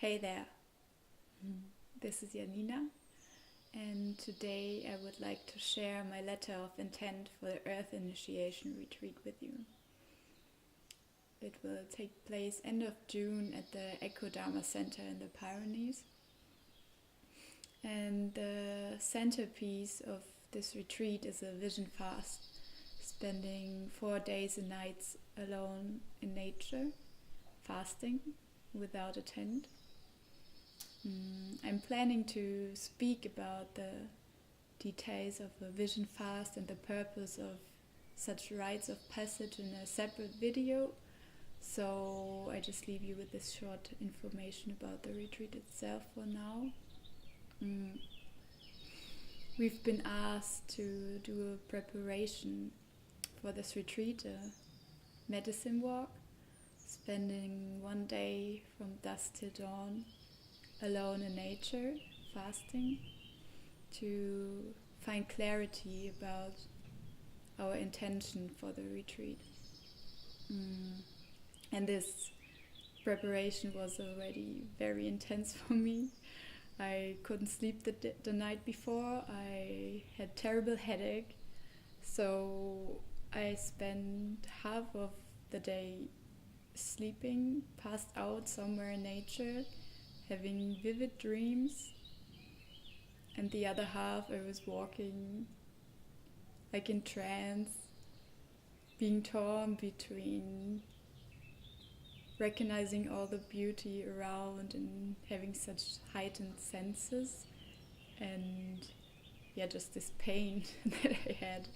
Hey there, this is Janina, and today I would like to share my letter of intent for the Earth Initiation Retreat with you. It will take place end of June at the Echo Dharma Center in the Pyrenees. And the centerpiece of this retreat is a vision fast, spending 4 days and nights alone in nature, fasting without a tent. I'm planning to speak about the details of a vision fast and the purpose of such rites of passage in a separate video, so I just leave you with this short information about the retreat itself for now. We've been asked to do a preparation for this retreat, a medicine walk, spending 1 day from dusk till dawn alone in nature, fasting, to find clarity about our intention for the retreat. And this preparation was already very intense for me. I couldn't sleep the night before. I had terrible headache, so I spent half of the day sleeping, passed out somewhere in nature, having vivid dreams, and the other half I was walking like in trance, being torn between recognizing all the beauty around and having such heightened senses, and just this pain that I had.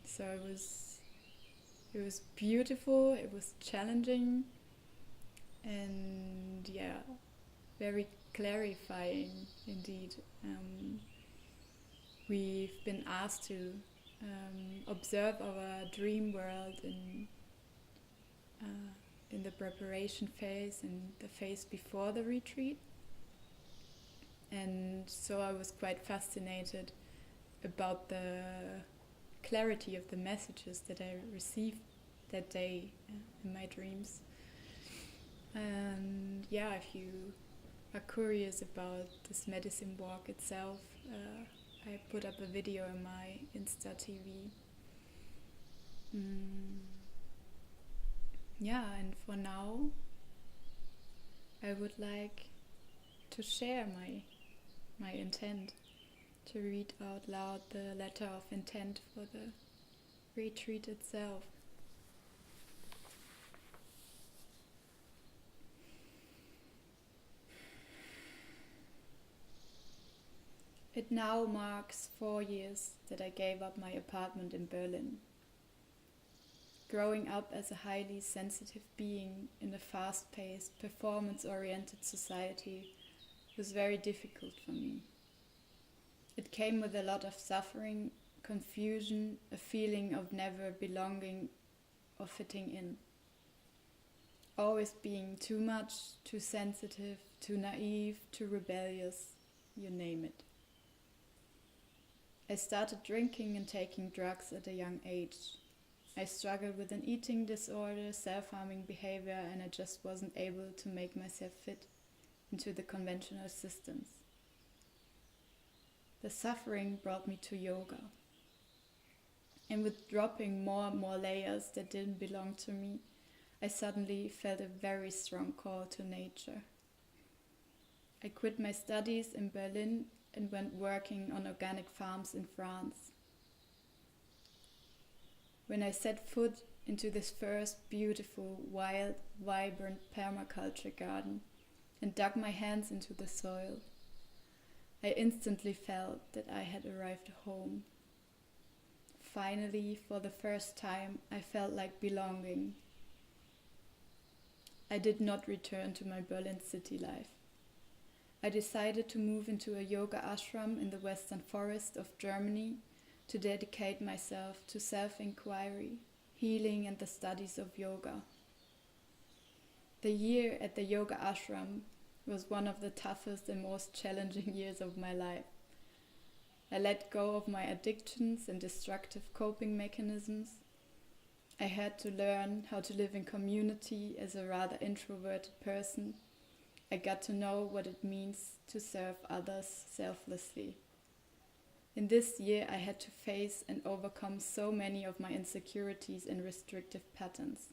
So it was beautiful, it was challenging, and very clarifying indeed. We've been asked to observe our dream world in the preparation phase and the phase before the retreat, and so I was quite fascinated about the clarity of the messages that I received that day in my dreams. And if you are curious about this medicine walk itself, I put up a video on my Insta TV. And for now I would like to share my intent, to read out loud the letter of intent for the retreat itself. It now marks 4 years that I gave up my apartment in Berlin. Growing up as a highly sensitive being in a fast-paced, performance-oriented society was very difficult for me. It came with a lot of suffering, confusion, a feeling of never belonging or fitting in. Always being too much, too sensitive, too naive, too rebellious, you name it. I started drinking and taking drugs at a young age. I struggled with an eating disorder, self-harming behavior, and I just wasn't able to make myself fit into the conventional systems. The suffering brought me to yoga. And with dropping more and more layers that didn't belong to me, I suddenly felt a very strong call to nature. I quit my studies in Berlin and went working on organic farms in France. When I set foot into this first beautiful, wild, vibrant permaculture garden and dug my hands into the soil, I instantly felt that I had arrived home. Finally, for the first time, I felt like belonging. I did not return to my Berlin city life. I decided to move into a yoga ashram in the western forest of Germany to dedicate myself to self-inquiry, healing, and the studies of yoga. The year at the yoga ashram was one of the toughest and most challenging years of my life. I let go of my addictions and destructive coping mechanisms. I had to learn how to live in community as a rather introverted person. I got to know what it means to serve others selflessly. In this year, I had to face and overcome so many of my insecurities and restrictive patterns.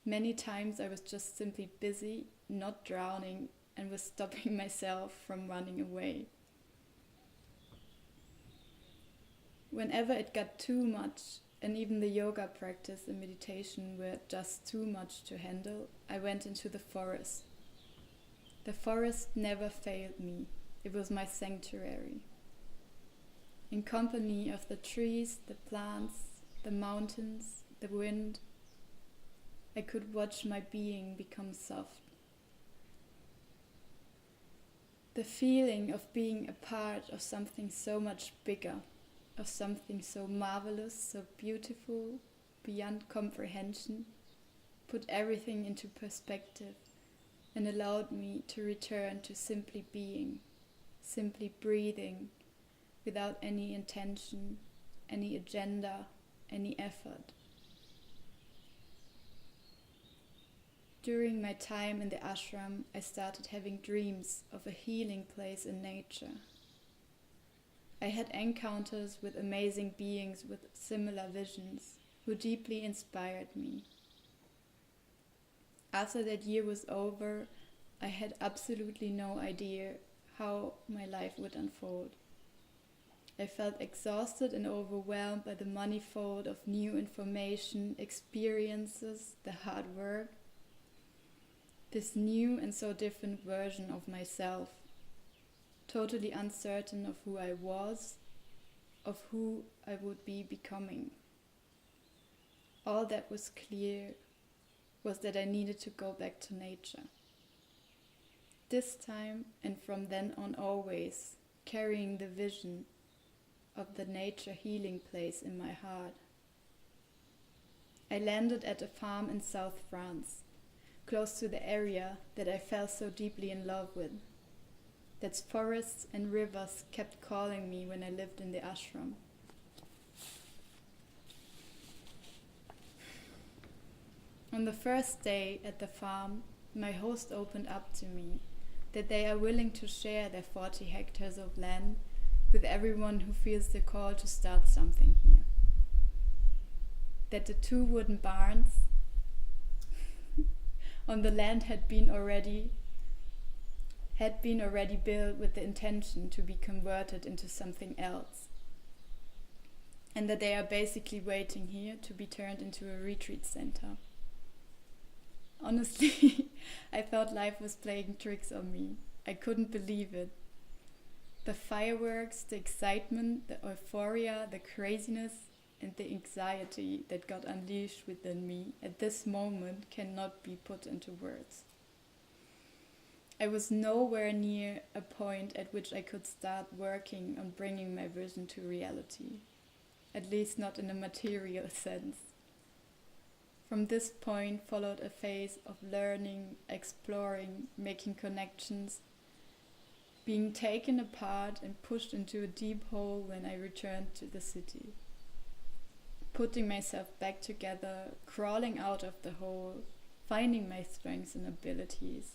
Many times I was just simply busy, not drowning, and was stopping myself from running away. Whenever it got too much, and even the yoga practice and meditation were just too much to handle, I went into the forest. The forest never failed me. It was my sanctuary. In company of the trees, the plants, the mountains, the wind, I could watch my being become soft. The feeling of being a part of something so much bigger, of something so marvelous, so beautiful, beyond comprehension, put everything into perspective and allowed me to return to simply being, simply breathing, without any intention, any agenda, any effort. During my time in the ashram, I started having dreams of a healing place in nature. I had encounters with amazing beings with similar visions, who deeply inspired me. After that year was over, I had absolutely no idea how my life would unfold. I felt exhausted and overwhelmed by the manifold of new information, experiences, the hard work. This new and so different version of myself, totally uncertain of who I was, of who I would be becoming. All that was clear was that I needed to go back to nature. This time and from then on always, carrying the vision of the nature healing place in my heart. I landed at a farm in South France, close to the area that I fell so deeply in love with. That forests and rivers kept calling me when I lived in the ashram. On the first day at the farm, my host opened up to me that they are willing to share their 40 hectares of land with everyone who feels the call to start something here. That the 2 wooden barns on the land had been already built with the intention to be converted into something else. And that they are basically waiting here to be turned into a retreat center. Honestly, I thought life was playing tricks on me. I couldn't believe it. The fireworks, the excitement, the euphoria, the craziness, and the anxiety that got unleashed within me at this moment cannot be put into words. I was nowhere near a point at which I could start working on bringing my vision to reality, at least not in a material sense. From this point followed a phase of learning, exploring, making connections, being taken apart and pushed into a deep hole when I returned to the city. Putting myself back together, crawling out of the hole, finding my strengths and abilities,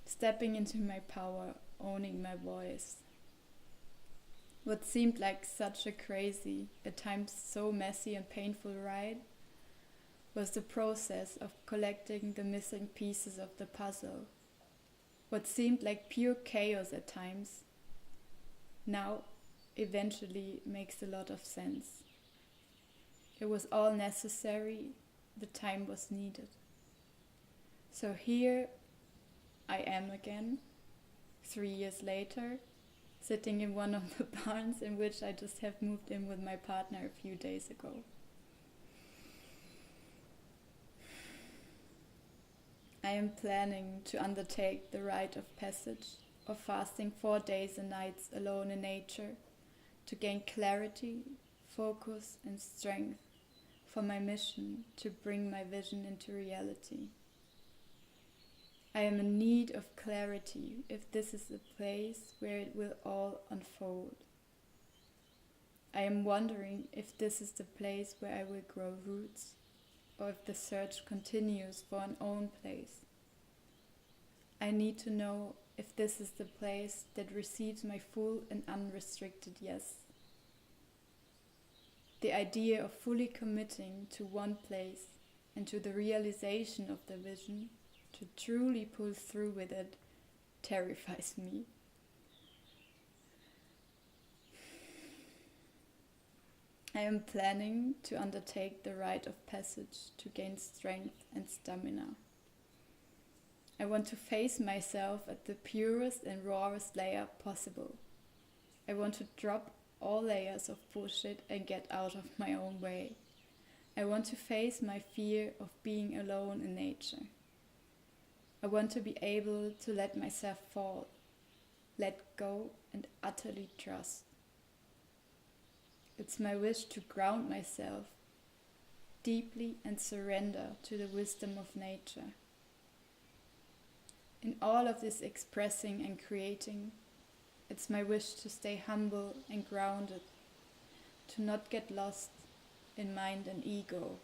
stepping into my power, owning my voice. What seemed like such a crazy, at times so messy and painful ride, was the process of collecting the missing pieces of the puzzle. What seemed like pure chaos at times, now eventually makes a lot of sense. It was all necessary, the time was needed. So here I am again, 3 years later, sitting in one of the barns in which I just have moved in with my partner a few days ago. I am planning to undertake the Rite of Passage of fasting 4 days and nights alone in nature to gain clarity, focus and strength for my mission to bring my vision into reality. I am in need of clarity if this is the place where it will all unfold. I am wondering if this is the place where I will grow roots, or if the search continues for an own place. I need to know if this is the place that receives my full and unrestricted yes. The idea of fully committing to one place and to the realization of the vision, to truly pull through with it, terrifies me. I am planning to undertake the Rite of Passage to gain strength and stamina. I want to face myself at the purest and rawest layer possible. I want to drop all layers of bullshit and get out of my own way. I want to face my fear of being alone in nature. I want to be able to let myself fall, let go and utterly trust. It's my wish to ground myself deeply and surrender to the wisdom of nature. In all of this expressing and creating, it's my wish to stay humble and grounded, to not get lost in mind and ego.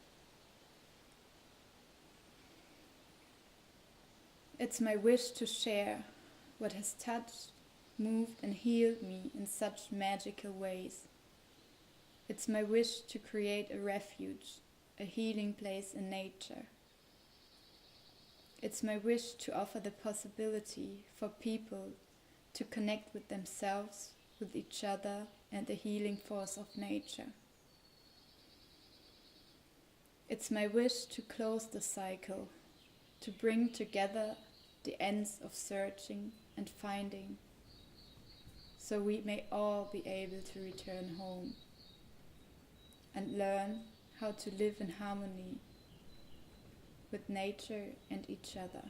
It's my wish to share what has touched, moved and healed me in such magical ways. It's my wish to create a refuge, a healing place in nature. It's my wish to offer the possibility for people to connect with themselves, with each other and the healing force of nature. It's my wish to close the cycle, to bring together the ends of searching and finding, so we may all be able to return home and learn how to live in harmony with nature and each other.